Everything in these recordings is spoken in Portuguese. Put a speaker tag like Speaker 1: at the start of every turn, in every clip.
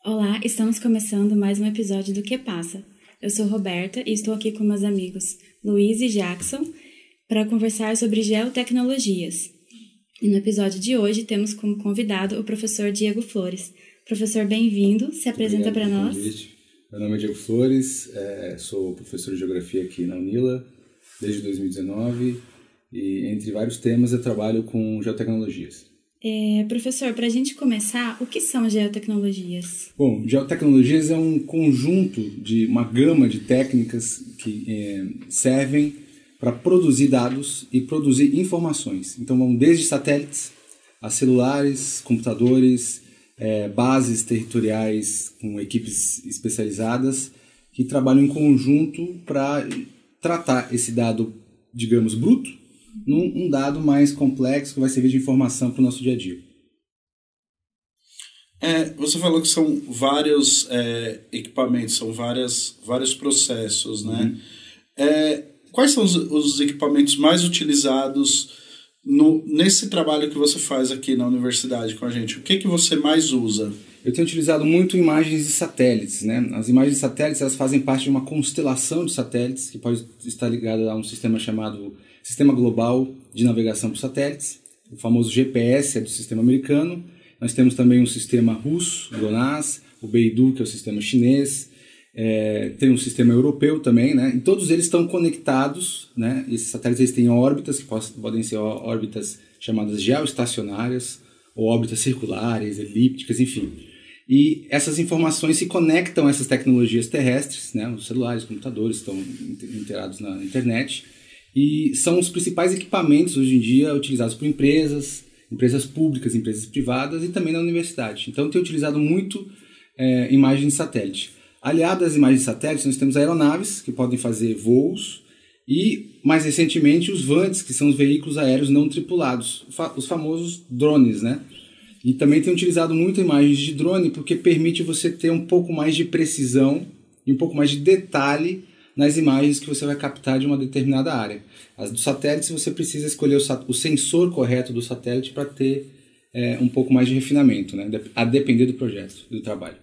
Speaker 1: Olá, estamos começando mais um episódio do Que Passa. Eu sou Roberta e estou aqui com meus amigos Luiz e Jackson para conversar sobre geotecnologias. E no episódio de hoje temos como convidado o professor Diego Flores. Professor, bem-vindo, se apresenta para nós.
Speaker 2: Meu nome é Diego Flores, sou professor de Geografia aqui na Unila desde 2019 e entre vários temas eu trabalho com geotecnologias.
Speaker 1: Professor, para a gente começar, o que são geotecnologias?
Speaker 2: Bom, geotecnologias é um conjunto de uma gama de técnicas que servem para produzir dados e produzir informações. Então vão desde satélites a celulares, computadores, bases territoriais com equipes especializadas que trabalham em conjunto para tratar esse dado, digamos, bruto, num dado mais complexo que vai servir de informação para o nosso dia a dia.
Speaker 3: Você falou que são vários equipamentos, são vários processos, né? Quais são os equipamentos mais utilizados nesse trabalho que você faz aqui na universidade com a gente? O que você mais usa?
Speaker 2: Eu tenho utilizado muito imagens de satélites, né? As imagens de satélites, elas fazem parte de uma constelação de satélites que pode estar ligada a um sistema chamado Sistema Global de Navegação por Satélites. O famoso GPS é do sistema americano. Nós temos também um sistema russo, GLONASS, o Beidou, que é o sistema chinês. Tem um sistema europeu também, né? E todos eles estão conectados, né? Esses satélites eles têm órbitas, que podem ser órbitas chamadas geoestacionárias, ou órbitas circulares, elípticas, enfim. E essas informações se conectam a essas tecnologias terrestres, né? Os celulares, os computadores estão integrados na internet, e são os principais equipamentos hoje em dia utilizados por empresas públicas, empresas privadas e também na universidade. Então, eu tenho utilizado muito imagens de satélite. Aliado às imagens de satélite, nós temos aeronaves que podem fazer voos e, mais recentemente, os VANTs, que são os veículos aéreos não tripulados, os famosos drones, né? E também tenho utilizado muito imagens de drone porque permite você ter um pouco mais de precisão e um pouco mais de detalhe nas imagens que você vai captar de uma determinada área. As dos satélites você precisa escolher o sensor correto do satélite para ter um pouco mais de refinamento, né? A depender do projeto, do trabalho.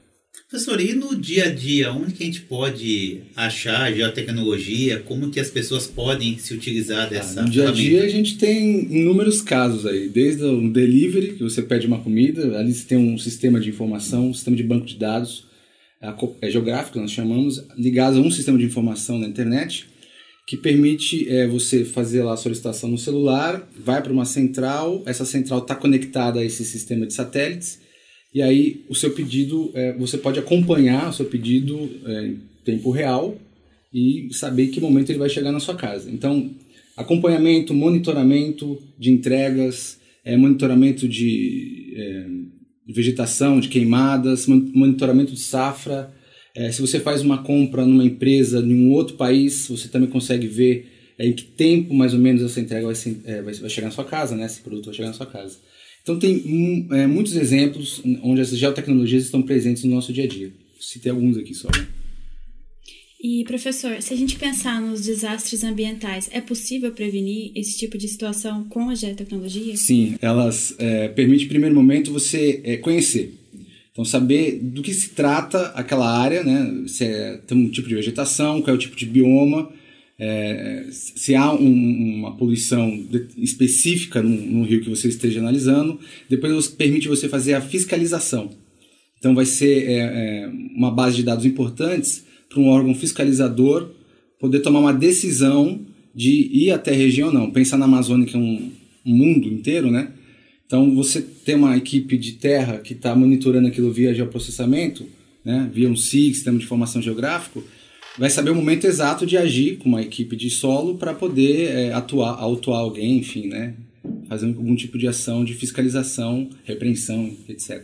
Speaker 4: Professor, e no dia a dia, onde que a gente pode achar geotecnologia? Como que as pessoas podem se utilizar dessa
Speaker 2: No dia a dia a gente tem inúmeros casos aí, desde o delivery, que você pede uma comida, ali você tem um sistema de informação, um sistema de banco de dados geográfico, nós chamamos, ligado a um sistema de informação na internet, que permite você fazer lá a solicitação no celular, vai para uma central, essa central está conectada a esse sistema de satélites, e aí o seu pedido, você pode acompanhar o seu pedido em tempo real e saber em que momento ele vai chegar na sua casa. Então, acompanhamento, monitoramento de entregas, monitoramento de vegetação, de queimadas, monitoramento de safra. Se você faz uma compra numa empresa em um outro país, você também consegue ver em que tempo mais ou menos essa entrega vai chegar na sua casa, né? Esse produto vai chegar na sua casa. Então tem muitos exemplos onde essas geotecnologias estão presentes no nosso dia a dia. Citei alguns aqui só.
Speaker 1: E, professor, se a gente pensar nos desastres ambientais, é possível prevenir esse tipo de situação com a geotecnologia?
Speaker 2: Sim, elas permitem, em primeiro momento, você conhecer. Então, saber do que se trata aquela área, né? Se tem um tipo de vegetação, qual é o tipo de bioma, se há uma poluição específica no rio que você esteja analisando. Depois permite você fazer a fiscalização. Então vai ser uma base de dados importantes para um órgão fiscalizador poder tomar uma decisão de ir até a região ou não. Pensar na Amazônia, que é um mundo inteiro, né? Então você tem uma equipe de terra que está monitorando aquilo via geoprocessamento, né? Via um SIG, Sistema de Informação Geográfico, vai saber o momento exato de agir com uma equipe de solo para poder autuar alguém, enfim, né? Fazer algum tipo de ação de fiscalização, repreensão, etc.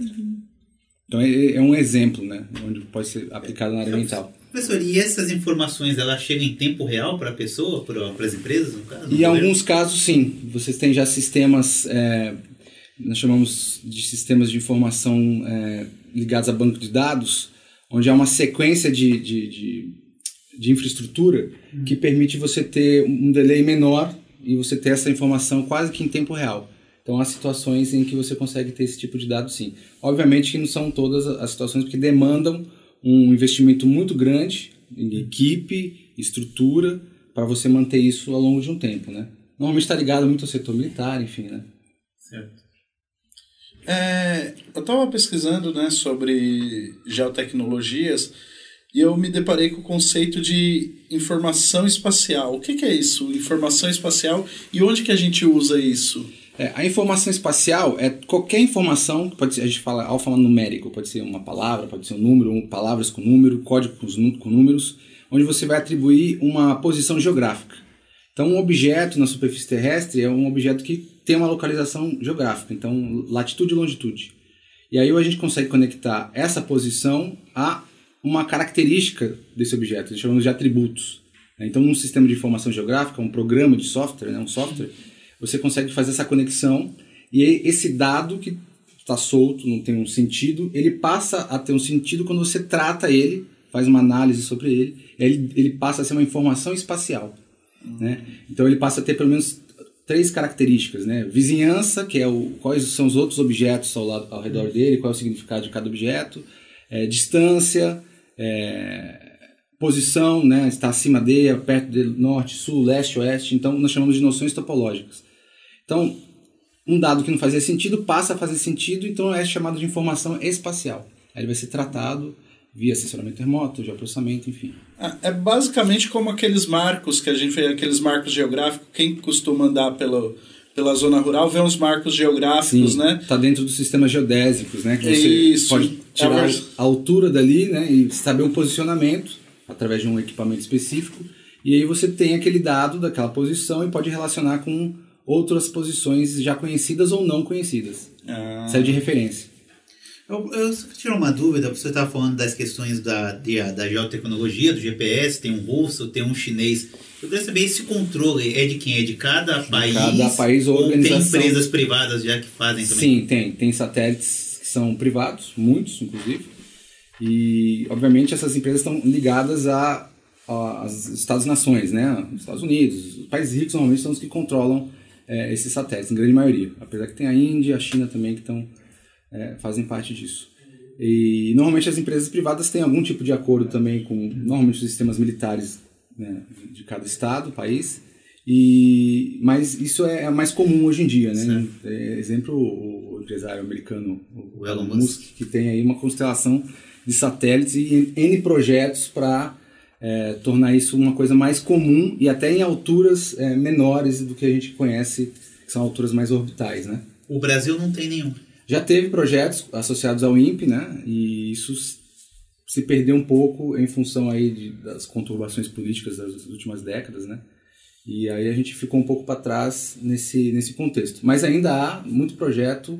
Speaker 2: Então é um exemplo, né? Onde pode ser aplicado na área ambiental.
Speaker 4: Professor, e essas informações, elas chegam em tempo real para a pessoa, para as empresas, no caso?
Speaker 2: Em alguns casos, sim. Vocês têm já sistemas, nós chamamos de sistemas de informação ligados a banco de dados, onde há uma sequência de infraestrutura que permite você ter um delay menor e você ter essa informação quase que em tempo real. Então, há situações em que você consegue ter esse tipo de dado, sim. Obviamente que não são todas as situações, porque demandam um investimento muito grande em equipe, estrutura, para você manter isso ao longo de um tempo, né? Normalmente está ligado muito ao setor militar, enfim, né?
Speaker 3: Certo. Eu estava pesquisando, né, sobre geotecnologias e eu me deparei com o conceito de informação espacial. O que é isso, informação espacial, e onde que a gente usa isso?
Speaker 2: A informação espacial é qualquer informação, pode ser, a gente fala alfanumérico, pode ser uma palavra, pode ser um número, palavras com número, códigos com números, onde você vai atribuir uma posição geográfica. Então, um objeto na superfície terrestre é um objeto que tem uma localização geográfica, então latitude e longitude. E aí a gente consegue conectar essa posição a uma característica desse objeto, chamamos de atributos. Então, num sistema de informação geográfica, um programa de software, né, um software, você consegue fazer essa conexão e esse dado que está solto, não tem um sentido, ele passa a ter um sentido quando você trata ele, faz uma análise sobre ele passa a ser uma informação espacial. Né? Então ele passa a ter pelo menos 3 características, né? Vizinhança, que é quais são os outros objetos ao redor dele, qual é o significado de cada objeto, distância, posição, né? Está acima dele, perto dele, norte, sul, leste, oeste. Então nós chamamos de noções topológicas. Então um dado que não fazia sentido passa a fazer sentido, então é chamado de informação espacial. Aí ele vai ser tratado via assessoramento remoto, geoprocessamento, enfim.
Speaker 3: É basicamente como aqueles marcos que a gente vê, aqueles marcos geográficos. Quem costuma andar pela zona rural vê uns marcos geográficos, né?
Speaker 2: Está dentro dos sistemas geodésicos, né? Que você pode tirar a altura dali, né? E saber um posicionamento através de um equipamento específico. E aí você tem aquele dado daquela posição e pode relacionar com outras posições já conhecidas ou não conhecidas. Serve de referência.
Speaker 4: Eu só tirei uma dúvida, você estava falando das questões da geotecnologia, do GPS, tem um russo, tem um chinês. Eu queria saber, esse controle é de quem? É de cada país?
Speaker 2: Cada país ou organização.
Speaker 4: Tem empresas privadas já que fazem também?
Speaker 2: Sim, tem. Tem satélites que são privados, muitos inclusive. E, obviamente, essas empresas estão ligadas aos Estados-nações, né? Os Estados Unidos. Os países ricos normalmente são os que controlam esses satélites, em grande maioria. Apesar que tem a Índia e a China também que fazem parte disso. E normalmente as empresas privadas têm algum tipo de acordo também com, normalmente, os sistemas militares, né, de cada estado, país, mas isso é mais comum hoje em dia, né? Exemplo, o empresário americano, o Elon Musk, que tem aí uma constelação de satélites e N projetos para tornar isso uma coisa mais comum e até em alturas menores do que a gente conhece, que são alturas mais orbitais, né?
Speaker 4: O Brasil não tem nenhum.
Speaker 2: Já teve projetos associados ao INPE, né? E isso se perdeu um pouco em função aí das conturbações políticas das últimas décadas, né? E aí a gente ficou um pouco para trás nesse contexto. Mas ainda há muito projeto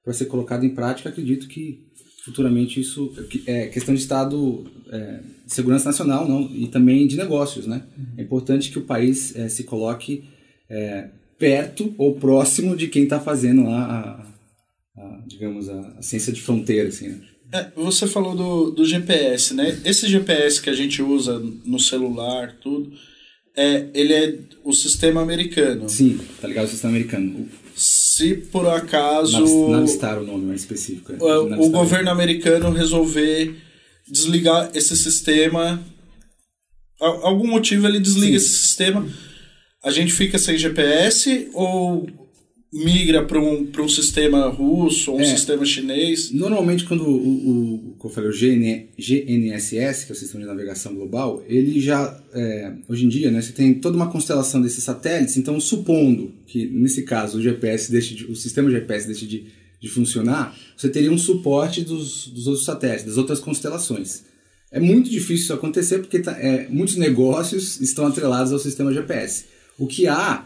Speaker 2: para ser colocado em prática. Acredito que futuramente isso é questão de Estado, de segurança nacional, não, e também de negócios, né? É importante que o país se coloque perto ou próximo de quem está fazendo lá digamos, a ciência de fronteira, assim, né?
Speaker 3: Você falou do GPS, né? Esse GPS que a gente usa no celular, tudo, ele é o sistema americano.
Speaker 2: Sim, tá ligado ao sistema americano.
Speaker 3: Se por acaso...
Speaker 2: Navistar, o nome mais específico.
Speaker 3: O governo americano resolver desligar esse sistema, algum motivo ele desliga esse sistema, a gente fica sem GPS ou migra para um sistema russo ou um sistema chinês?
Speaker 2: Normalmente, quando o GNSS, que é o Sistema de Navegação Global, ele já, hoje em dia, né, você tem toda uma constelação desses satélites, então supondo que, nesse caso, o sistema GPS deixe de funcionar, você teria um suporte dos outros satélites, das outras constelações. É muito difícil isso acontecer porque muitos negócios estão atrelados ao sistema GPS. O que há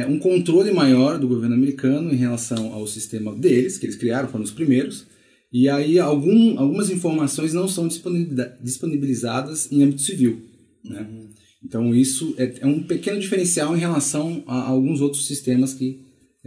Speaker 2: um controle maior do governo americano em relação ao sistema deles, que eles criaram, foram os primeiros, e aí algumas informações não são disponibilizadas em âmbito civil, né? Então isso é um pequeno diferencial em relação a alguns outros sistemas que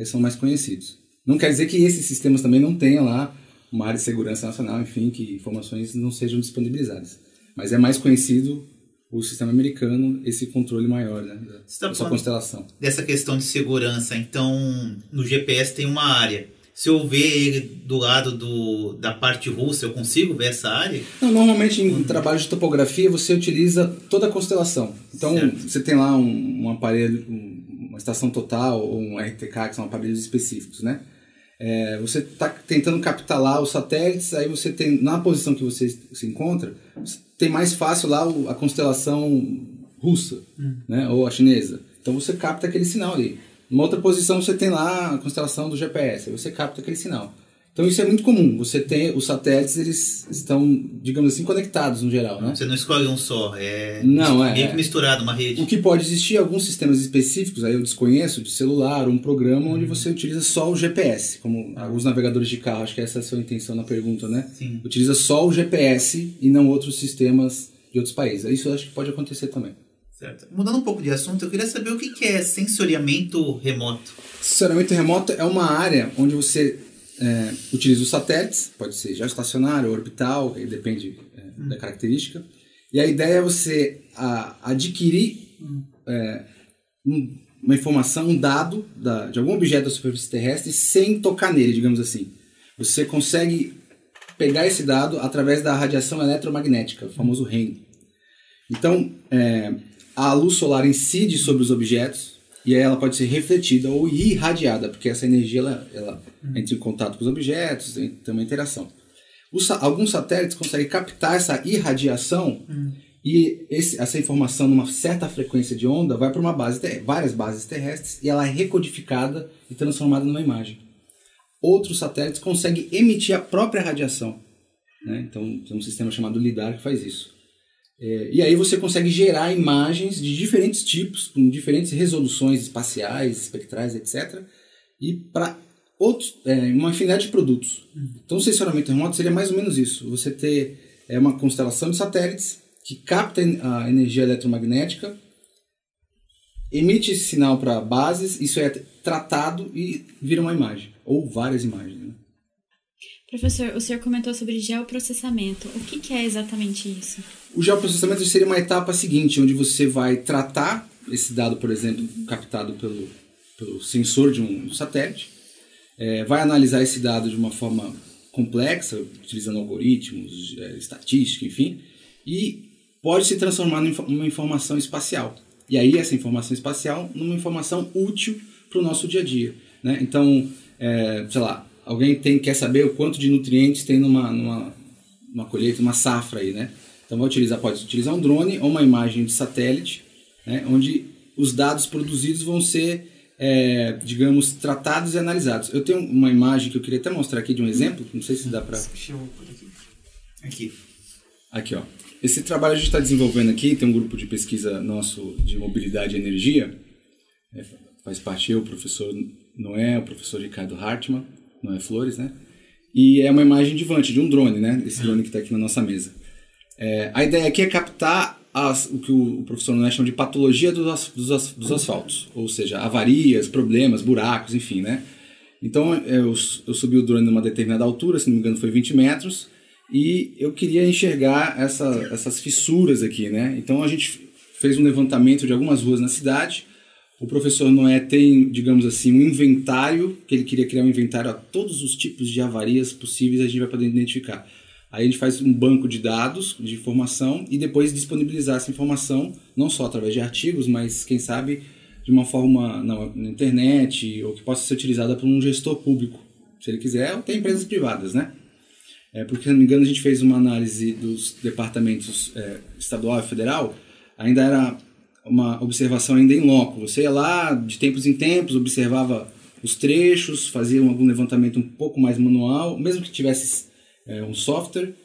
Speaker 2: são mais conhecidos. Não quer dizer que esses sistemas também não tenham lá uma área de segurança nacional, enfim, que informações não sejam disponibilizadas. Mas é mais conhecido o sistema americano esse controle maior, né, da sua constelação.
Speaker 4: Dessa questão de segurança, então no GPS tem uma área. Se eu ver ele do lado da parte russa, eu consigo ver essa área?
Speaker 2: Não, normalmente em trabalho de topografia você utiliza toda a constelação. Então você tem lá um aparelho, uma estação total ou um RTK, que são aparelhos específicos, né? Você está tentando captar lá os satélites, aí você tem, na posição que você se encontra, tem mais fácil lá a constelação russa, né? Ou a chinesa. Então você capta aquele sinal ali. Numa outra posição você tem lá a constelação do GPS, aí você capta aquele sinal. Então isso é muito comum, você tem os satélites, eles estão, digamos assim, conectados no geral, né?
Speaker 4: Você não escolhe um só,
Speaker 2: meio
Speaker 4: que misturado, uma rede.
Speaker 2: O que pode existir alguns sistemas específicos, aí eu desconheço, de celular, um programa onde você utiliza só o GPS, como alguns navegadores de carro, acho que essa é a sua intenção na pergunta, né?
Speaker 4: Sim.
Speaker 2: Utiliza só o GPS e não outros sistemas de outros países. Isso eu acho que pode acontecer também.
Speaker 4: Certo. Mudando um pouco de assunto, eu queria saber o que é sensoriamento remoto.
Speaker 2: Sensoriamento remoto é uma área onde você utiliza os satélites, pode ser geoestacionário ou orbital, aí depende da característica. E a ideia é você adquirir uma informação, um dado de algum objeto da superfície terrestre sem tocar nele, digamos assim. Você consegue pegar esse dado através da radiação eletromagnética, o famoso REM. Então, a luz solar incide sobre os objetos e aí ela pode ser refletida ou irradiada, porque essa energia ela entra em contato com os objetos, tem uma interação. Alguns satélites conseguem captar essa irradiação e essa informação numa certa frequência de onda vai para várias bases terrestres e ela é recodificada e transformada numa imagem. Outros satélites conseguem emitir a própria radiação, né? Então tem um sistema chamado LIDAR que faz isso. E aí você consegue gerar imagens de diferentes tipos, com diferentes resoluções espaciais, espectrais, etc. E para uma infinidade de produtos. Então o sensoriamento remoto seria mais ou menos isso. Você ter uma constelação de satélites que capta a energia eletromagnética, emite esse sinal para bases, isso é tratado e vira uma imagem, ou várias imagens, né?
Speaker 1: Professor, o senhor comentou sobre geoprocessamento. O que é exatamente isso? O
Speaker 2: geoprocessamento seria uma etapa seguinte, onde você vai tratar esse dado, por exemplo, captado pelo sensor de um satélite, vai analisar esse dado de uma forma complexa, utilizando algoritmos, estatística, enfim, e pode se transformar numa informação espacial. E aí essa informação espacial numa informação útil para o nosso dia a dia, né? Então, sei lá, alguém quer saber o quanto de nutrientes tem numa colheita, uma safra aí, né? Então pode utilizar um drone ou uma imagem de satélite, né, onde os dados produzidos vão ser, digamos, tratados e analisados. Eu tenho uma imagem que eu queria até mostrar aqui de um exemplo, não sei se dá para... Aqui, ó. Esse trabalho a gente está desenvolvendo aqui, tem um grupo de pesquisa nosso de mobilidade e energia, faz parte eu, o professor Noé, o professor Ricardo Hartmann, Noé Flores, né? E é uma imagem de Vant, de um drone, né? Esse drone que está aqui na nossa mesa. A ideia aqui é captar o que o professor Noé chama de patologia dos asfaltos, ou seja, avarias, problemas, buracos, enfim, né? Então eu subi o drone numa determinada altura, se não me engano foi 20 metros, e eu queria enxergar essas fissuras aqui, né? Então a gente fez um levantamento de algumas ruas na cidade. O professor Noé tem, digamos assim, um inventário, que ele queria criar um inventário a todos os tipos de avarias possíveis, a gente vai poder identificar. Aí a gente faz um banco de dados, de informação, e depois disponibilizar essa informação, não só através de artigos, mas, quem sabe, de uma forma na internet, ou que possa ser utilizada por um gestor público, se ele quiser, ou tem empresas privadas, né? Porque, se não me engano, a gente fez uma análise dos departamentos estadual e federal, ainda era uma observação ainda em loco. Você ia lá, de tempos em tempos, observava os trechos, fazia algum levantamento um pouco mais manual, mesmo que tivesse um software,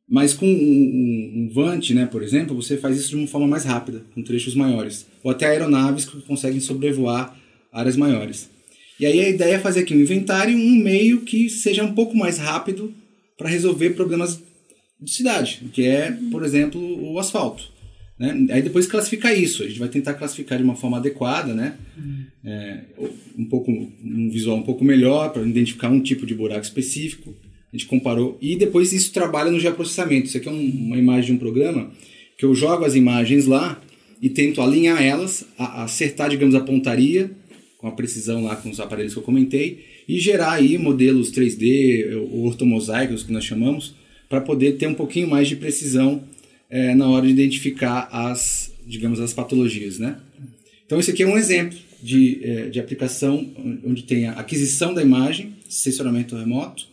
Speaker 2: mas com um Vant, né, por exemplo, você faz isso de uma forma mais rápida, com trechos maiores, ou até aeronaves que conseguem sobrevoar áreas maiores. E aí a ideia é fazer aqui um inventário, um meio que seja um pouco mais rápido para resolver problemas de cidade, que é, por exemplo, o asfalto, né? Aí depois classificar isso, a gente vai tentar classificar de uma forma adequada, né? Um visual um pouco melhor para identificar um tipo de buraco específico. A gente comparou e depois isso trabalha no geoprocessamento. Isso aqui é uma imagem de um programa que eu jogo as imagens lá e tento alinhar elas, acertar, digamos, a pontaria, com a precisão lá com os aparelhos que eu comentei, e gerar aí modelos 3D, ou ortomosaicos, que nós chamamos, para poder ter um pouquinho mais de precisão na hora de identificar as patologias, né? Então esse aqui é um exemplo de aplicação onde tem a aquisição da imagem, sensoramento remoto,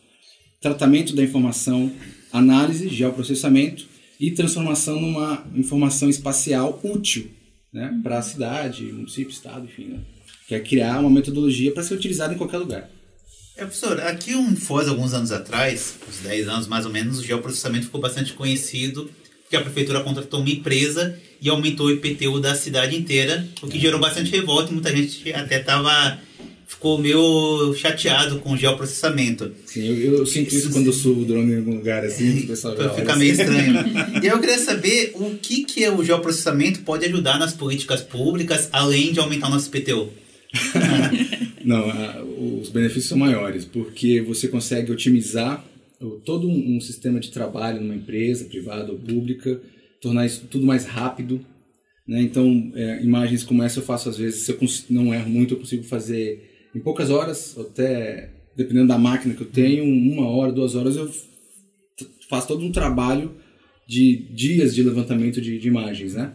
Speaker 2: tratamento da informação, análise, geoprocessamento e transformação numa informação espacial útil, né, para a cidade, município, estado, enfim, né? Que é criar uma metodologia para ser utilizada em qualquer lugar.
Speaker 4: Professor, aqui em Foz, alguns anos atrás, uns 10 anos mais ou menos, o geoprocessamento ficou bastante conhecido, porque a prefeitura contratou uma empresa e aumentou o IPTU da cidade inteira, o que gerou bastante revolta e muita gente até ficou meio chateado com o geoprocessamento.
Speaker 2: Sim, eu sinto isso quando eu subo o drone em algum lugar assim, o pessoal já
Speaker 4: fica meio estranho. E eu queria saber o que o geoprocessamento pode ajudar nas políticas públicas, além de aumentar o nosso IPTU.
Speaker 2: Não, os benefícios são maiores, porque você consegue otimizar todo um sistema de trabalho numa empresa, privada ou pública, tornar isso tudo mais rápido, né? Então, imagens como essa eu faço às vezes, se eu não erro muito, eu consigo fazer em poucas horas, até dependendo da máquina que eu tenho, 1 hora, 2 horas, eu faço todo um trabalho de dias de levantamento de imagens, né?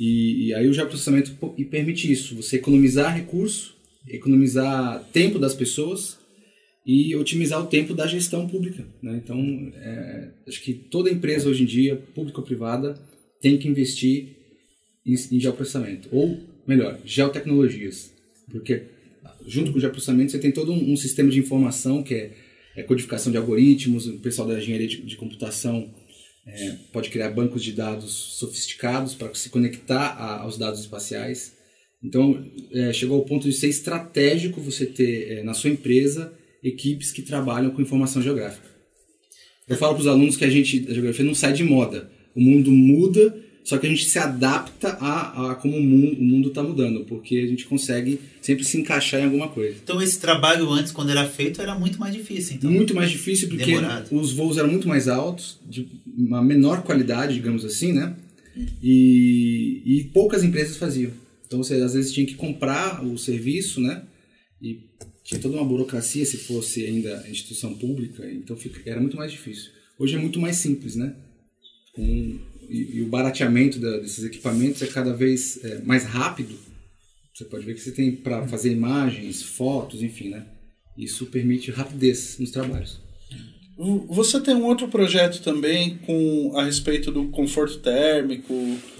Speaker 2: E aí o geoprocessamento permite isso, você economizar recurso, economizar tempo das pessoas e otimizar o tempo da gestão pública, né? Então, acho que toda empresa hoje em dia, pública ou privada, tem que investir em geoprocessamento, ou melhor, geotecnologias, porque junto com o geoprocessamento você tem todo um sistema de informação que é codificação de algoritmos, o pessoal da engenharia de computação pode criar bancos de dados sofisticados para se conectar aos dados espaciais. Então, chegou ao ponto de ser estratégico você ter na sua empresa equipes que trabalham com informação geográfica. Eu falo para os alunos que a geografia não sai de moda. O mundo muda, só que a gente se adapta a como o mundo está mudando, porque a gente consegue sempre se encaixar em alguma coisa.
Speaker 4: Então esse trabalho antes, quando era feito, era muito mais difícil. Então.
Speaker 2: Muito mais difícil, porque os voos eram muito mais altos, de uma menor qualidade, digamos assim, né? E poucas empresas faziam. Então você às vezes tinha que comprar o serviço, né? E tinha toda uma burocracia se fosse ainda instituição pública, então era muito mais difícil. Hoje é muito mais simples, né? E o barateamento desses equipamentos é cada vez mais rápido. Você pode ver que você tem para fazer imagens, fotos, enfim, né? Isso permite rapidez nos trabalhos.
Speaker 3: Você tem um outro projeto também a respeito do conforto térmico.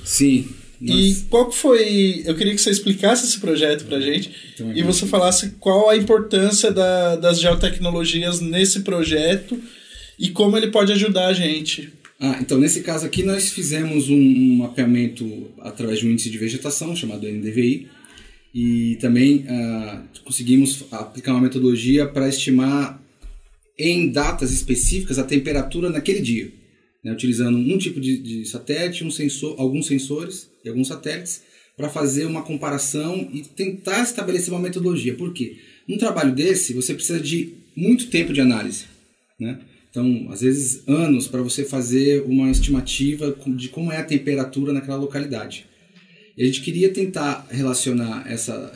Speaker 2: Sim.
Speaker 3: E qual que foi... Eu queria que você explicasse esse projeto pra gente e você falasse qual a importância das geotecnologias nesse projeto e como ele pode ajudar a gente.
Speaker 2: Então, nesse caso aqui, nós fizemos um mapeamento através de um índice de vegetação, chamado NDVI, e também conseguimos aplicar uma metodologia para estimar em datas específicas a temperatura naquele dia, né, utilizando um tipo de satélite, alguns sensores e alguns satélites, para fazer uma comparação e tentar estabelecer uma metodologia. Por quê? Num trabalho desse, você precisa de muito tempo de análise, né? Então, às vezes, anos para você fazer uma estimativa de como é a temperatura naquela localidade. E a gente queria tentar relacionar essa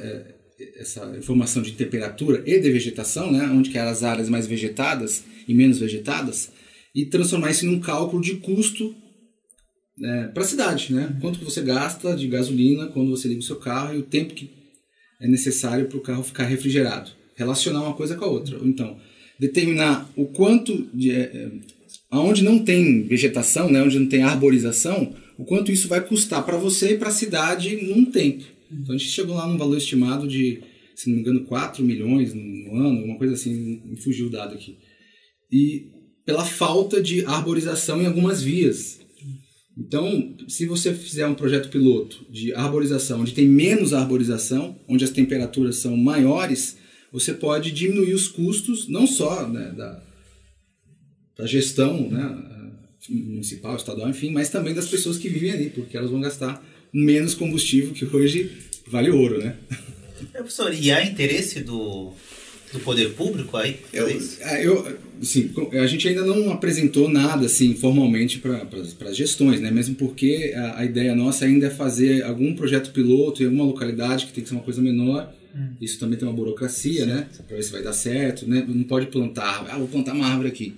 Speaker 2: informação de temperatura e de vegetação, né, onde que eram as áreas mais vegetadas e menos vegetadas, e transformar isso num cálculo de custo para a cidade, né? Quanto que você gasta de gasolina quando você liga o seu carro e o tempo que é necessário para o carro ficar refrigerado. Relacionar uma coisa com a outra. Então, determinar o quanto, aonde não tem vegetação, né, onde não tem arborização, o quanto isso vai custar para você e para a cidade num tempo. Então a gente chegou lá num valor estimado de, se não me engano, 4 milhões no ano, uma coisa assim, me fugiu o dado aqui. E pela falta de arborização em algumas vias. Então, se você fizer um projeto piloto de arborização, onde tem menos arborização, onde as temperaturas são maiores, você pode diminuir os custos, não só, né, da gestão, né, municipal, estadual, enfim, mas também das pessoas que vivem ali, porque elas vão gastar menos combustível, que hoje vale ouro, né?
Speaker 4: Professor, e há interesse do poder público aí?
Speaker 2: Sim, a gente ainda não apresentou nada assim formalmente para as gestões, né? Mesmo porque a ideia nossa ainda é fazer algum projeto piloto em alguma localidade que tem que ser uma coisa menor. Isso também tem uma burocracia, né? Para ver se vai dar certo, né? Não pode plantar, vou plantar uma árvore aqui.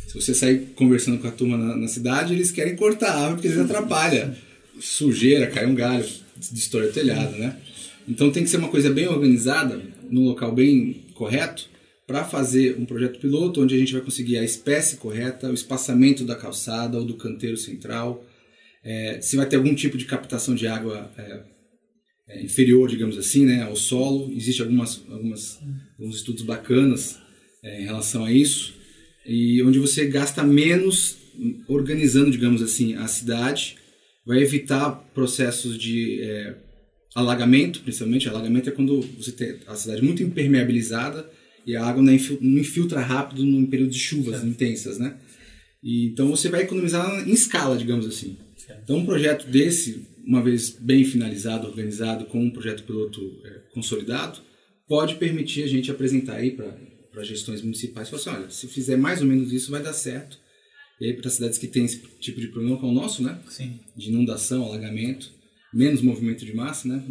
Speaker 2: Se você sair conversando com a turma na cidade, eles querem cortar a árvore porque eles atrapalham. Sujeira, cai um galho, destrói o telhado, né? Então tem que ser uma coisa bem organizada, num local bem correto, para fazer um projeto piloto onde a gente vai conseguir a espécie correta, o espaçamento da calçada ou do canteiro central, se vai ter algum tipo de captação de água inferior, digamos assim, né, ao solo. Existem alguns estudos bacanas em relação a isso, e onde você gasta menos organizando, digamos assim, a cidade, vai evitar processos de alagamento, principalmente. Alagamento é quando você tem a cidade muito impermeabilizada e a água não infiltra rápido num período de chuvas intensas, né? E, então você vai economizar em escala, digamos assim. Então um projeto desse, uma vez bem finalizado, organizado, com um projeto piloto consolidado, pode permitir a gente apresentar aí para gestões municipais, falar assim, olha, se fizer mais ou menos isso vai dar certo. E aí para cidades que têm esse tipo de problema como o nosso, né? Sim. De inundação, alagamento, menos movimento de massa, né?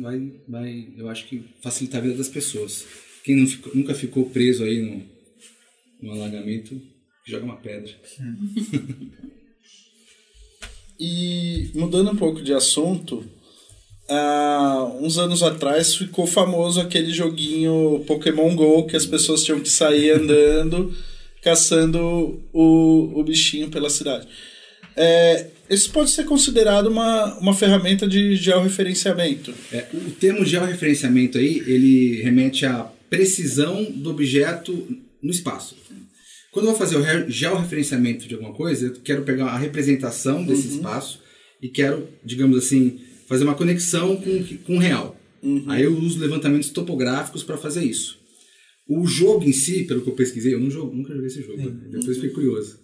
Speaker 2: Vai, eu acho que facilitar a vida das pessoas. Quem nunca ficou preso aí no alagamento, joga uma pedra.
Speaker 3: E mudando um pouco de assunto, uns anos atrás ficou famoso aquele joguinho Pokémon GO, que as pessoas tinham que sair andando, caçando o bichinho pela cidade. Isso pode ser considerado uma ferramenta de georreferenciamento.
Speaker 2: O termo georreferenciamento aí, ele remete à precisão do objeto no espaço. Quando eu vou fazer o georreferenciamento de alguma coisa, eu quero pegar a representação desse espaço e quero, digamos assim, fazer uma conexão com o real. Aí eu uso levantamentos topográficos para fazer isso. O jogo em si, pelo que eu pesquisei, eu nunca joguei esse jogo, depois fiquei curioso.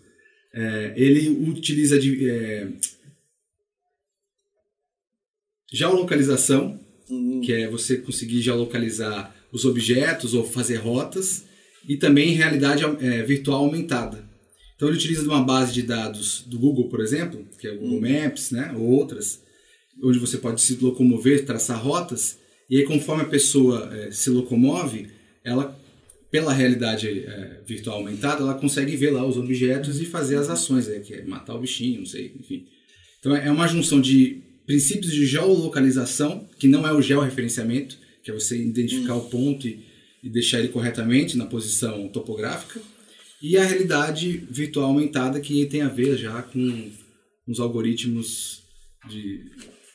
Speaker 2: Ele utiliza geolocalização, que é você conseguir geolocalizar os objetos ou fazer rotas, e também realidade virtual aumentada. Então ele utiliza uma base de dados do Google, por exemplo, que é o Google Maps, né, ou outras, onde você pode se locomover, traçar rotas, e aí conforme a pessoa se locomove, ela, pela realidade virtual aumentada, ela consegue ver lá os objetos e fazer as ações, que é matar o bichinho, não sei, enfim. Então é uma junção de princípios de geolocalização, que não é o georreferenciamento, que é você identificar o ponto e deixar ele corretamente na posição topográfica, e a realidade virtual aumentada, que tem a ver já com os algoritmos de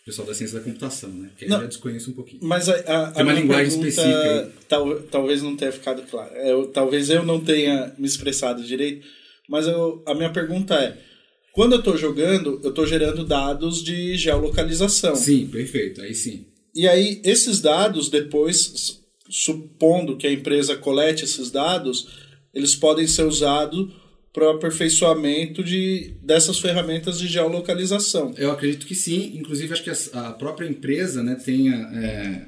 Speaker 2: pessoal da ciência da computação, né? Que eu já desconheço um pouquinho.
Speaker 3: Mas
Speaker 2: tem uma linguagem específica aí.
Speaker 3: Talvez não tenha ficado claro. Talvez eu não tenha me expressado direito, mas a minha pergunta é: quando eu estou jogando, eu estou gerando dados de geolocalização.
Speaker 2: Sim, perfeito, aí sim.
Speaker 3: E aí, esses dados, depois, supondo que a empresa colete esses dados, eles podem ser usados para o aperfeiçoamento dessas ferramentas de geolocalização.
Speaker 2: Eu acredito que sim. Inclusive, acho que a própria empresa, né, tenha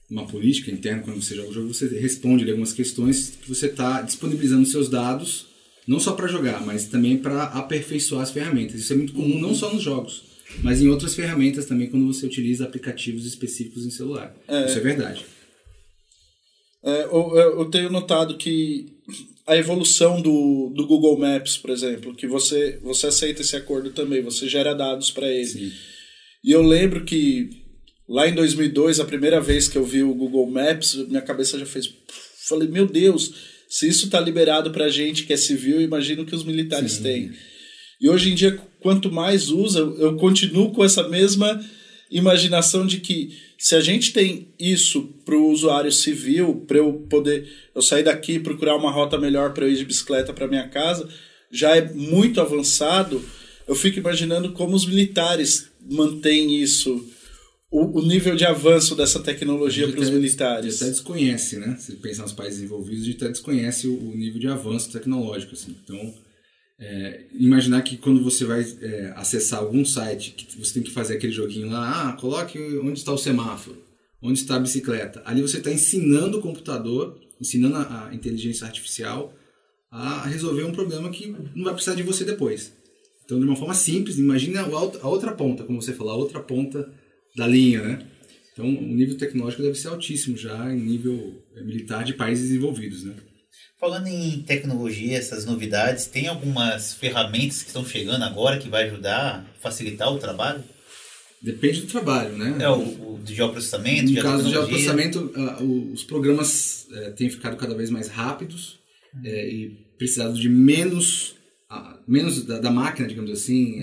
Speaker 2: uma política interna. Quando você joga o jogo, você responde algumas questões que você está disponibilizando seus dados, não só para jogar, mas também para aperfeiçoar as ferramentas. Isso é muito comum, não só nos jogos, mas em outras ferramentas também, quando você utiliza aplicativos específicos em celular. Isso é verdade.
Speaker 3: Eu tenho notado que a evolução do Google Maps, por exemplo, que você aceita esse acordo também, você gera dados para ele.
Speaker 2: Sim.
Speaker 3: E eu lembro que lá em 2002, a primeira vez que eu vi o Google Maps, minha cabeça já fez... Falei, meu Deus, se isso está liberado para gente que é civil, imagino que os militares têm. E hoje em dia, quanto mais usa, eu continuo com essa mesma imaginação de que se a gente tem isso para o usuário civil, para eu sair daqui e procurar uma rota melhor para eu ir de bicicleta para minha casa, já é muito avançado. Eu fico imaginando como os militares mantêm isso, o nível de avanço dessa tecnologia para os militares.
Speaker 2: A gente até desconhece, né? Se pensar nos países envolvidos, a gente até desconhece o nível de avanço tecnológico. Assim. Então, imaginar que quando você vai acessar algum site, que você tem que fazer aquele joguinho lá, coloque onde está o semáforo, onde está a bicicleta. Ali você está ensinando o computador ensinando a inteligência artificial a resolver um problema que não vai precisar de você depois. Então, de uma forma simples, imagina a outra ponta, como você falou, a outra ponta da linha, né? Então, o nível tecnológico deve ser altíssimo já em nível militar de países desenvolvidos, né?
Speaker 4: Falando em tecnologia, essas novidades, tem algumas ferramentas que estão chegando agora que vai ajudar a facilitar o trabalho?
Speaker 2: Depende do trabalho, né?
Speaker 4: O de geoprocessamento,
Speaker 2: no caso do geoprocessamento, os programas têm ficado cada vez mais rápidos e precisado de menos da máquina, digamos assim,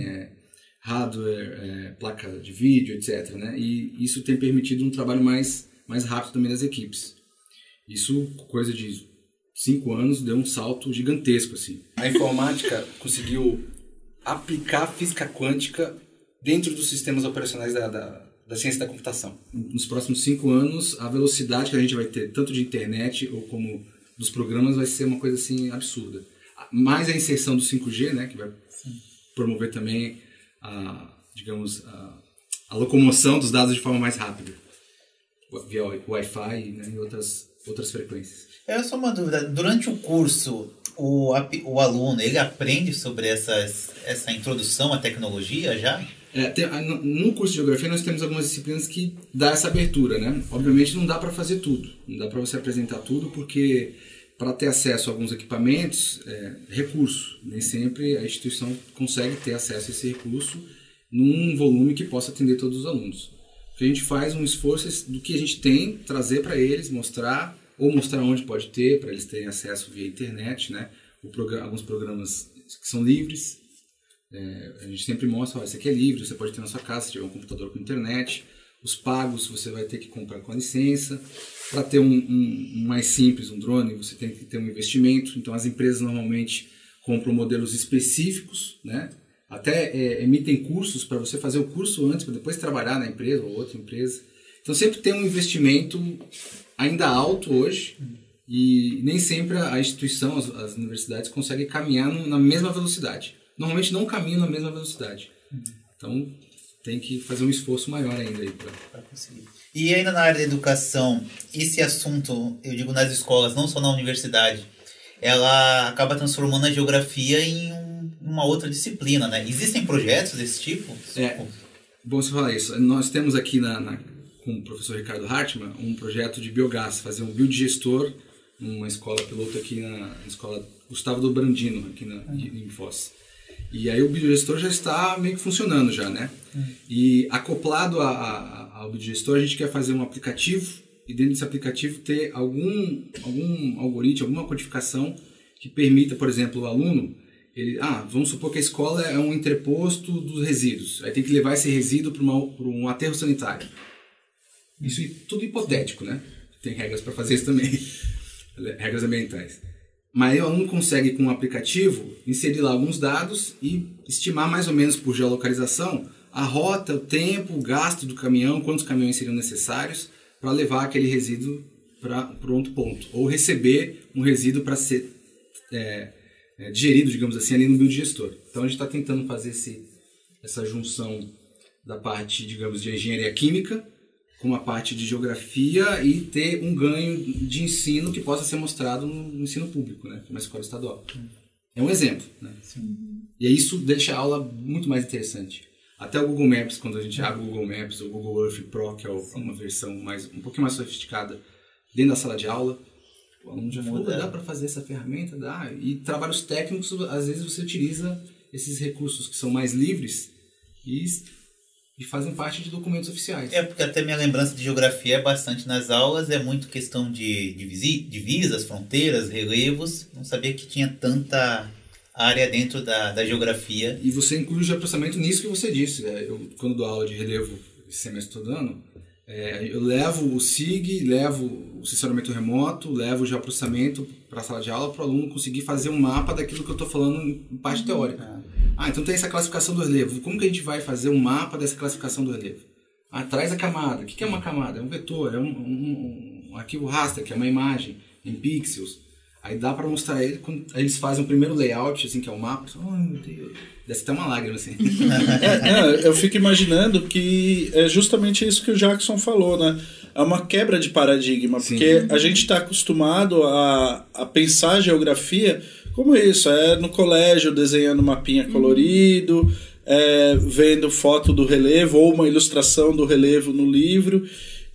Speaker 2: hardware, placa de vídeo, etc. Né? E isso tem permitido um trabalho mais rápido também das equipes. Isso, coisa de 5 anos, deu um salto gigantesco. Assim. A informática conseguiu aplicar a física quântica dentro dos sistemas operacionais da ciência da computação. Nos próximos 5 anos, a velocidade que a gente vai ter, tanto de internet ou como dos programas, vai ser uma coisa assim absurda. Mais a inserção do 5G, né, que vai promover também a locomoção dos dados de forma mais rápida, via Wi-Fi, né, e outras frequências.
Speaker 4: É só uma dúvida. Durante o curso, o aluno, ele aprende sobre essa introdução à tecnologia já?
Speaker 2: No curso de Geografia nós temos algumas disciplinas que dá essa abertura, né? Obviamente não dá para fazer tudo, não dá para você apresentar tudo, porque para ter acesso a alguns equipamentos, recurso. Nem sempre a instituição consegue ter acesso a esse recurso num volume que possa atender todos os alunos. A gente faz um esforço do que a gente tem, trazer para eles, mostrar onde pode ter, para eles terem acesso via internet, né? Alguns programas que são livres. A gente sempre mostra, esse aqui é livre, você pode ter na sua casa se tiver um computador com internet. Os pagos você vai ter que comprar com a licença. Para ter um mais simples, um drone, você tem que ter um investimento. Então as empresas normalmente compram modelos específicos, né? Até emitem cursos para você fazer o curso antes, para depois trabalhar na empresa ou outra empresa. Então sempre tem um investimento ainda alto hoje e nem sempre a instituição, as universidades conseguem caminhar na mesma velocidade. Normalmente não caminham na mesma velocidade. Então tem que fazer um esforço maior ainda aí para conseguir.
Speaker 4: E ainda na área da educação, esse assunto, eu digo nas escolas, não só na universidade, ela acaba transformando a geografia em uma outra disciplina, né? Existem projetos desse tipo?
Speaker 2: Bom você falar isso. Nós temos aqui com o professor Ricardo Hartmann um projeto de biogás, fazer um biodigestor numa escola piloto aqui na escola Gustavo Dobrandino, aqui em Foz. E aí o biodigestor já está meio que funcionando já, né? E acoplado ao biodigestor a gente quer fazer um aplicativo e dentro desse aplicativo ter algum algoritmo, alguma codificação que permita, por exemplo, o aluno, vamos supor que a escola é um entreposto dos resíduos, aí tem que levar esse resíduo para um aterro sanitário. Isso é tudo hipotético, né? Tem regras para fazer isso também, regras ambientais. Mas aí o aluno consegue, com um aplicativo, inserir lá alguns dados e estimar mais ou menos por geolocalização a rota, o tempo, o gasto do caminhão, quantos caminhões seriam necessários para levar aquele resíduo para outro ponto. Ou receber um resíduo para ser digerido, digamos assim, ali no biodigestor. Então a gente está tentando fazer essa junção da parte, digamos, de engenharia química com a parte de geografia e ter um ganho de ensino que possa ser mostrado no ensino público, né, uma escola estadual. É um exemplo, né? E isso deixa a aula muito mais interessante. Até o Google Maps, quando a gente abre o Google Maps, ou o Google Earth Pro, que é uma versão um pouquinho mais sofisticada, dentro da sala de aula, o aluno já falou, dá para fazer essa ferramenta? Dá. E trabalhos técnicos, às vezes você utiliza esses recursos que são mais livres e fazem parte de documentos oficiais.
Speaker 4: Porque até minha lembrança de geografia é bastante nas aulas, é muito questão de divisas, fronteiras, relevos. Não sabia que tinha tanta área dentro da geografia.
Speaker 2: E você inclui o geoprocessamento nisso que você disse. Eu, quando dou aula de relevo esse semestre todo ano, eu levo o SIG, levo o sensoramento remoto, levo o geoprocessamento para a sala de aula para o aluno conseguir fazer um mapa daquilo que eu estou falando em parte teórica. Então tem essa classificação do relevo. Como que a gente vai fazer um mapa dessa classificação do relevo? Traz a camada. O que é uma camada? É um vetor, é um arquivo raster, que é uma imagem em pixels. Aí dá para mostrar ele, quando eles fazem o primeiro layout, assim, que é o mapa. Meu Deus, desce até uma lágrima, assim.
Speaker 3: Eu fico imaginando que é justamente isso que o Jackson falou, né? é uma quebra de paradigma, porque a gente está acostumado a pensar a geografia como isso, no colégio desenhando mapinha colorido, vendo foto do relevo ou uma ilustração do relevo no livro,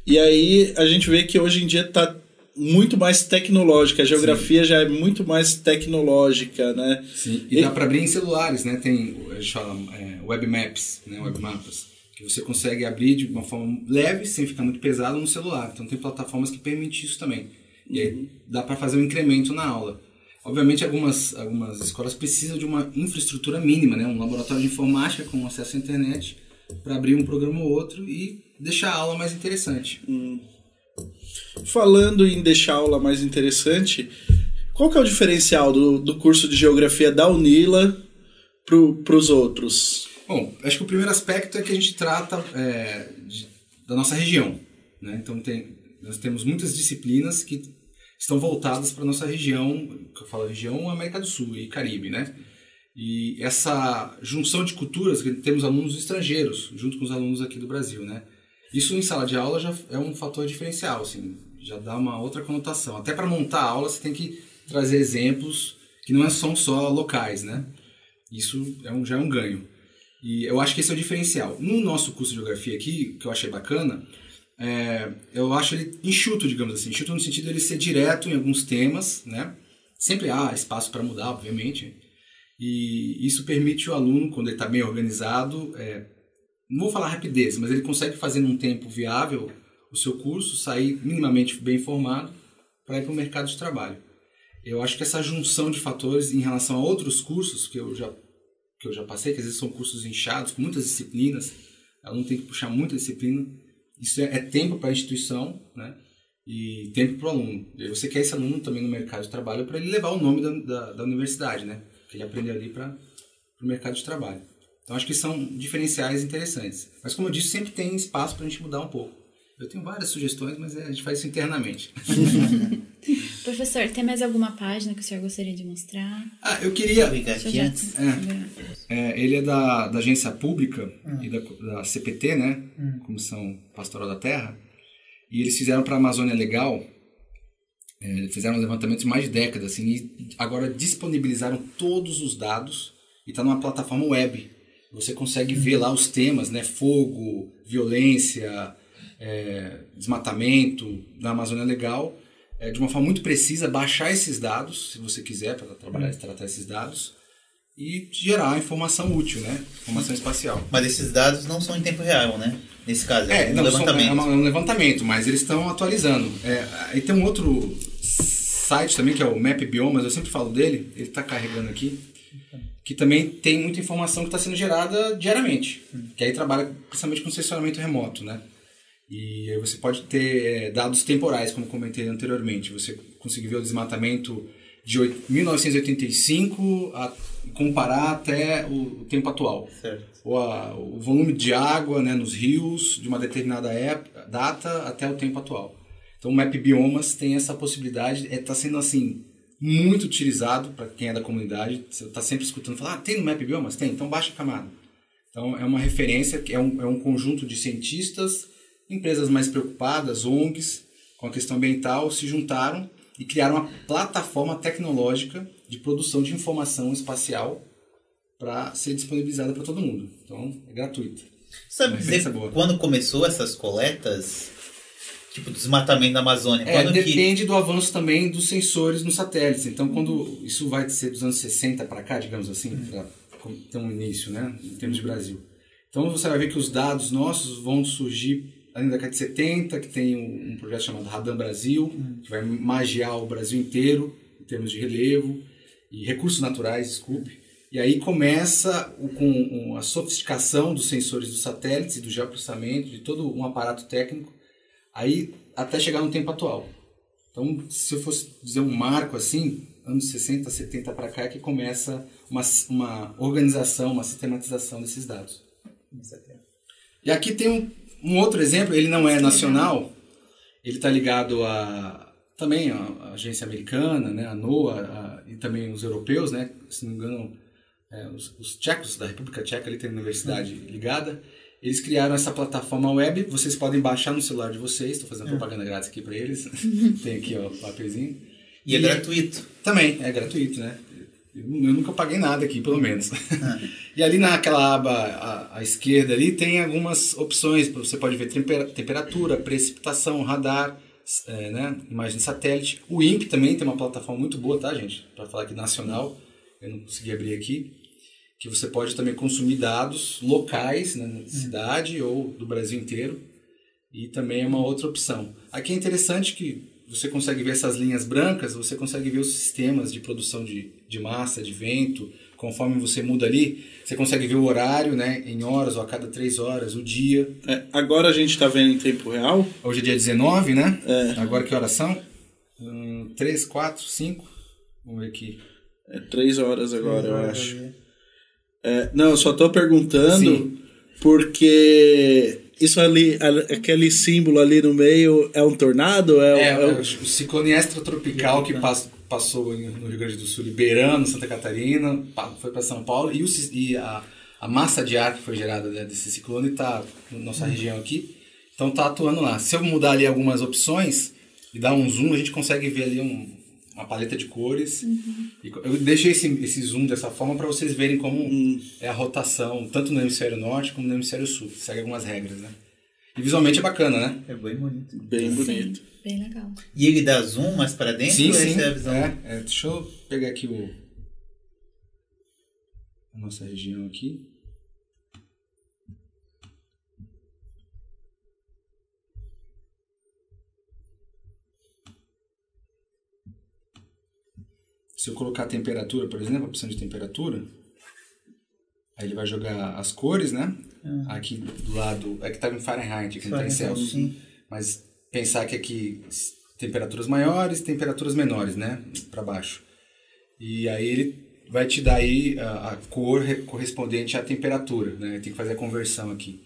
Speaker 3: e aí a gente vê que hoje em dia está muito mais tecnológica, a geografia já é muito mais tecnológica, né?
Speaker 2: Sim, e dá para abrir em celulares, né? Tem, a gente fala web maps, né? Web mapas, que você consegue abrir de uma forma leve, sem ficar muito pesado no celular. Então tem plataformas que permitem isso também. E aí dá para fazer um incremento na aula. Obviamente algumas escolas precisam de uma infraestrutura mínima, né? Um laboratório de informática com acesso à internet para abrir um programa ou outro e deixar a aula mais interessante.
Speaker 3: Falando em deixar a aula mais interessante, qual que é o diferencial do curso de Geografia da UNILA para os outros?
Speaker 2: Bom, acho que o primeiro aspecto é que a gente trata da nossa região, né? Então nós temos muitas disciplinas que estão voltadas para a nossa região, que eu falo região América do Sul e Caribe, né? E essa junção de culturas, que temos alunos estrangeiros, junto com os alunos aqui do Brasil, né? Isso em sala de aula já é um fator diferencial, assim, já dá uma outra conotação. Até para montar a aula você tem que trazer exemplos que não são só locais, né? Isso já é um ganho. E eu acho que esse é o diferencial. No nosso curso de Geografia aqui, que eu achei bacana, eu acho ele enxuto, digamos assim. Enxuto no sentido de ele ser direto em alguns temas, né? Sempre há espaço para mudar, obviamente. E isso permite o aluno, quando ele está bem organizado, não vou falar rapidez, mas ele consegue fazer num tempo viável o seu curso, sair minimamente bem informado para ir para o mercado de trabalho. Eu acho que essa junção de fatores em relação a outros cursos que eu já passei, que às vezes são cursos inchados, com muitas disciplinas, o aluno tem que puxar muita disciplina, isso é tempo para a instituição, né? E tempo para o aluno. E você quer esse aluno também no mercado de trabalho para ele levar o nome da universidade, né? Que ele aprende ali para o mercado de trabalho. Então, acho que são diferenciais interessantes. Mas, como eu disse, sempre tem espaço para a gente mudar um pouco. Eu tenho várias sugestões, mas a gente faz isso internamente.
Speaker 1: Professor, tem mais alguma página que o senhor gostaria de mostrar?
Speaker 2: Eu queria...
Speaker 4: Aqui antes.
Speaker 2: Ele é da Agência Pública e da CPT, né? Comissão Pastoral da Terra. E eles fizeram para a Amazônia Legal, fizeram um levantamento de mais de décadas, assim, e agora disponibilizaram todos os dados e está numa plataforma web. Você consegue ver lá os temas, né? Fogo, violência, desmatamento da Amazônia Legal, de uma forma muito precisa, baixar esses dados, se você quiser, para trabalhar e tratar esses dados, e gerar informação útil, né? Informação espacial.
Speaker 4: Mas esses dados não são em tempo real, né? Nesse caso,
Speaker 2: um levantamento. É um levantamento, mas eles estão atualizando. E tem um outro site também, que é o Map Biomas, eu sempre falo dele, ele está carregando aqui, que também tem muita informação que está sendo gerada diariamente, que aí trabalha principalmente com sensoramento remoto, né? E aí você pode ter dados temporais, como comentei anteriormente. Você conseguir ver o desmatamento de 1985 comparar até o tempo atual.
Speaker 4: Certo.
Speaker 2: Ou o volume de água, né, nos rios de uma determinada data até o tempo atual. Então o Map Biomas tem essa possibilidade, está sendo assim muito utilizado para quem é da comunidade. Você está sempre escutando falar, tem no Map Biomas? Tem, então baixa a camada. Então é uma referência, que é um conjunto de cientistas, empresas mais preocupadas, ONGs, com a questão ambiental, se juntaram e criaram uma plataforma tecnológica de produção de informação espacial para ser disponibilizada para todo mundo. Então, é gratuito.
Speaker 4: Sabe dizer quando começou essas coletas, tipo desmatamento da Amazônia?
Speaker 2: Depende do avanço também dos sensores nos satélites. Então, quando isso vai ser dos anos 60 para cá, digamos assim, para ter um início, né, em termos de Brasil. Então, você vai ver que os dados nossos vão surgir ali na década de 70, que tem um projeto chamado Radam Brasil, que vai magiar o Brasil inteiro, em termos de relevo e recursos naturais, desculpe. E aí começa com a sofisticação dos sensores dos satélites e do geoprocessamento, de todo um aparato técnico, aí até chegar no tempo atual. Então, se eu fosse dizer um marco assim, anos 60, 70 para cá, é que começa uma organização, uma sistematização desses dados. E aqui tem um outro exemplo, ele não é nacional, ele está ligado também à agência americana, né, a NOAA, e também os europeus, né, se não me engano, os tchecos da República Tcheca, ali tem uma universidade ligada, Eles criaram essa plataforma web, vocês podem baixar no celular de vocês, estou fazendo propaganda grátis aqui para eles, tem aqui ó, o papelzinho.
Speaker 4: E é gratuito.
Speaker 2: Também, é gratuito, né? Eu nunca paguei nada aqui, pelo menos. E ali naquela aba à esquerda ali tem algumas opções, você pode ver temperatura, precipitação, radar, né? Imagem de satélite. O INPE também tem uma plataforma muito boa, tá, gente? Para falar aqui nacional, eu não consegui abrir aqui. Que você pode também consumir dados locais, né, na cidade ou do Brasil inteiro. E também é uma outra opção. Aqui é interessante que você consegue ver essas linhas brancas, você consegue ver os sistemas de produção de massa, de vento. Conforme você muda ali, você consegue ver o horário, né, em horas ou a cada 3 horas, o dia.
Speaker 3: Agora a gente está vendo em tempo real.
Speaker 2: Hoje é dia 19, né? Agora que horas são? 3, 4, 5? Vamos ver aqui.
Speaker 3: 3 horas agora, eu acho. Não, eu só estou perguntando porque isso ali, aquele símbolo ali no meio é um tornado?
Speaker 2: O ciclone extratropical que passou no Rio Grande do Sul, liberando Santa Catarina, foi para São Paulo, e a massa de ar que foi gerada, né, desse ciclone está na nossa região aqui, então está atuando lá. Se eu mudar ali algumas opções e dar um zoom, a gente consegue ver ali uma paleta de cores. Eu deixei esse zoom dessa forma para vocês verem como é a rotação, tanto no hemisfério norte como no hemisfério sul. Segue algumas regras, né? E visualmente é bacana, né?
Speaker 4: É bem bonito.
Speaker 3: Bem bonito.
Speaker 1: Sim, bem legal.
Speaker 4: E ele dá zoom mais para dentro?
Speaker 2: Sim,
Speaker 4: ou
Speaker 2: sim.
Speaker 4: essa é a visão?
Speaker 2: Deixa eu pegar aqui a nossa região aqui. Se eu colocar a temperatura, por exemplo, a opção de temperatura, aí ele vai jogar as cores, né? Aqui do lado, é que está em Fahrenheit, aqui não está em Celsius. Mas pensar que aqui temperaturas maiores, temperaturas menores, né? Para baixo. E aí ele vai te dar aí a cor correspondente à temperatura, né? Tem que fazer a conversão aqui.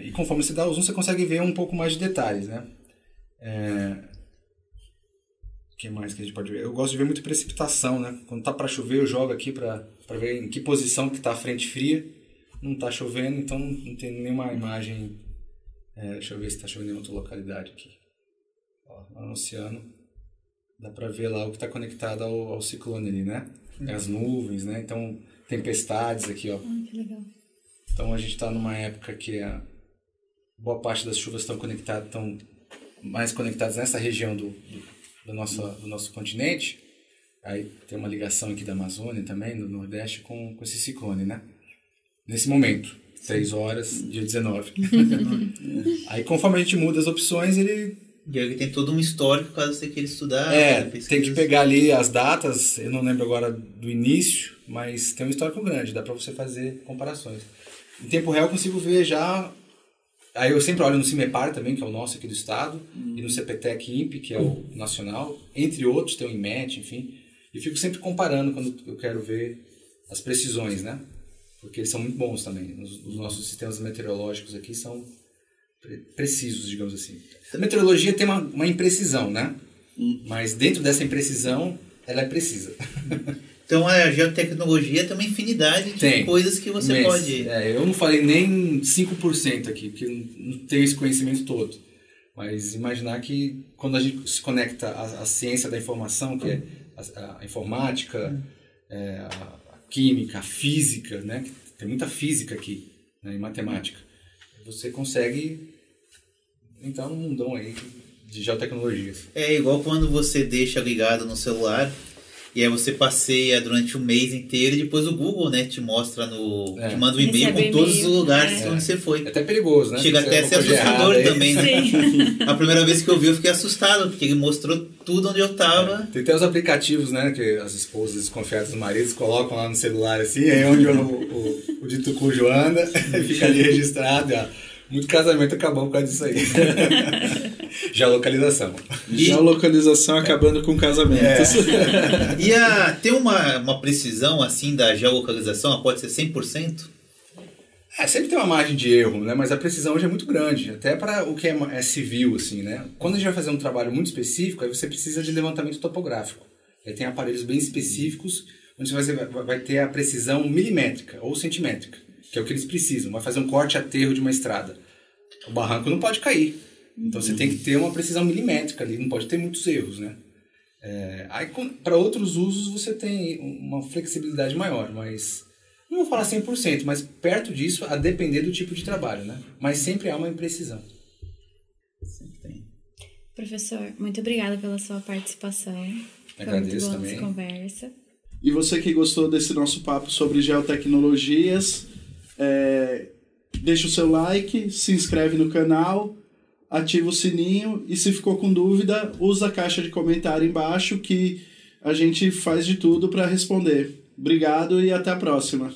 Speaker 2: E conforme você dá o zoom, você consegue ver um pouco mais de detalhes, né? O que mais que a gente pode ver? Eu gosto de ver muito precipitação, né? Quando tá para chover, eu jogo aqui para ver em que posição que tá a frente fria. Não tá chovendo, então não tem nenhuma imagem. Deixa eu ver se tá chovendo em outra localidade aqui. Ó, lá no oceano, dá para ver lá o que está conectado ao ciclone ali, né? As nuvens, né? Então, tempestades aqui, ó.
Speaker 1: Que legal.
Speaker 2: Então a gente está numa época que boa parte das chuvas estão mais conectadas nessa região do nosso continente. Aí tem uma ligação aqui da Amazônia também, do Nordeste, com esse ciclone, né? Nesse momento, 3 horas, dia 19. Aí conforme a gente muda as opções, ele
Speaker 4: tem todo um histórico, caso você queira estudar.
Speaker 2: Tem que pegar ali as datas, eu não lembro agora do início, mas tem um histórico grande, dá para você fazer comparações. Em tempo real eu consigo ver já. Aí eu sempre olho no CIMEPAR também, que é o nosso aqui do estado, e no CPTEC-INPE, que é o nacional, entre outros, tem o INMET, enfim. E fico sempre comparando quando eu quero ver as precisões, né? Porque eles são muito bons também. Os nossos sistemas meteorológicos aqui são precisos, digamos assim. A meteorologia tem uma imprecisão, né? Mas dentro dessa imprecisão, ela é precisa.
Speaker 4: Então a geotecnologia tem uma infinidade de coisas que você pode...
Speaker 2: eu não falei nem 5% aqui, porque não tenho esse conhecimento todo. Mas imaginar que quando a gente se conecta à ciência da informação, que é a informática, a química, a física, né? Tem muita física aqui, né? E matemática. Você consegue entrar num mundão aí de geotecnologias.
Speaker 4: É igual quando você deixa ligado no celular e aí você passeia durante um mês inteiro e depois o Google, né, te mostra te manda um e-mail com todos os lugares onde você foi.
Speaker 2: É até perigoso, né?
Speaker 4: Chega até a ser assustador também, né? A primeira vez que eu vi, eu fiquei assustado, porque ele mostrou tudo onde eu tava.
Speaker 2: Tem até os aplicativos, né, que as esposas desconfiadas dos maridos colocam lá no celular, assim, aí onde o dito cujo anda, fica ali registrado, ó. Muito casamento acabou por causa disso aí. Geolocalização.
Speaker 3: Geolocalização acabando com casamentos.
Speaker 4: E tem uma precisão assim da geolocalização? Ela pode ser 100%?
Speaker 2: Sempre tem uma margem de erro, né? Mas a precisão hoje é muito grande, até para o que é civil, assim, né? Quando a gente vai fazer um trabalho muito específico, aí você precisa de levantamento topográfico. Aí tem aparelhos bem específicos, onde você vai ter a precisão milimétrica ou centimétrica, que é o que eles precisam. Vai fazer um corte-aterro de uma estrada. O barranco não pode cair. Então você tem que ter uma precisão milimétrica ali, não pode ter muitos erros, né? Aí para outros usos você tem uma flexibilidade maior, mas não vou falar 100%, mas perto disso, a depender do tipo de trabalho, né? Mas sempre há uma imprecisão.
Speaker 4: Sempre tem.
Speaker 1: Professor, muito obrigada pela sua participação.
Speaker 2: Agradeço
Speaker 1: Foi muito boa
Speaker 2: também.
Speaker 1: nossa conversa.
Speaker 3: E você que gostou desse nosso papo sobre geotecnologias, deixa o seu like, se inscreve no canal, ativa o sininho e se ficou com dúvida, usa a caixa de comentário embaixo que a gente faz de tudo para responder. Obrigado e até a próxima.